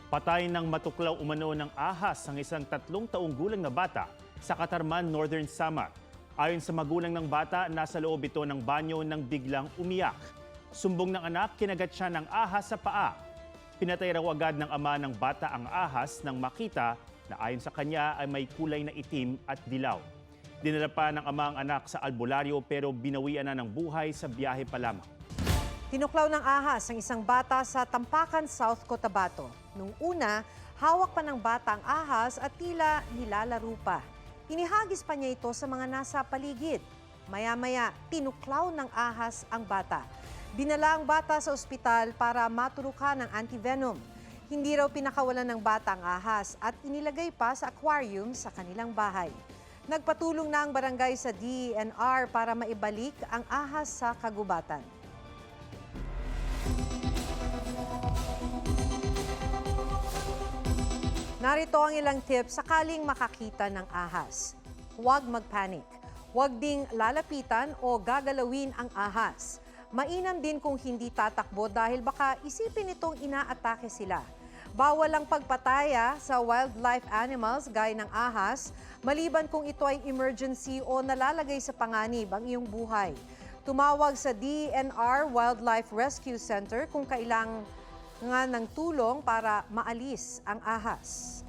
Patay ng matuklaw umano ng ahas ang isang 3 taong gulang na bata sa Katarman, Northern Samar. Ayon sa magulang ng bata, nasa loob ito ng banyo nang biglang umiyak. Sumbong ng anak, kinagat siya ng ahas sa paa. Pinatay raw agad ng ama ng bata ang ahas nang makita na ayon sa kanya ay may kulay na itim at dilaw. Dinala pa ng ama ang anak sa albularyo pero binawian na ng buhay sa biyahe pa lamang. Tinuklaw ng ahas ang isang bata sa Tampakan, South Cotabato. Nung una, hawak pa ng bata ang ahas at tila nilalaro pa. Inihagis pa niya ito sa mga nasa paligid. Maya-maya, tinuklaw ng ahas ang bata. Dinala ang bata sa ospital para maturukan ng antivenom. Hindi raw pinakawalan ng bata ang ahas at inilagay pa sa aquarium sa kanilang bahay. Nagpatulong na ang barangay sa DENR para maibalik ang ahas sa kagubatan. Narito ang ilang tips sakaling makakita ng ahas. Huwag magpanik. Huwag ding lalapitan o gagalawin ang ahas. Mainam din kung hindi tatakbo dahil baka isipin itong inaatake sila. Bawal ang pagpataya sa wildlife animals gaya ng ahas, maliban kung ito ay emergency o nalalagay sa panganib ang iyong buhay. Tumawag sa DENR Wildlife Rescue Center kung kailangan ng tulong para maalis ang ahas.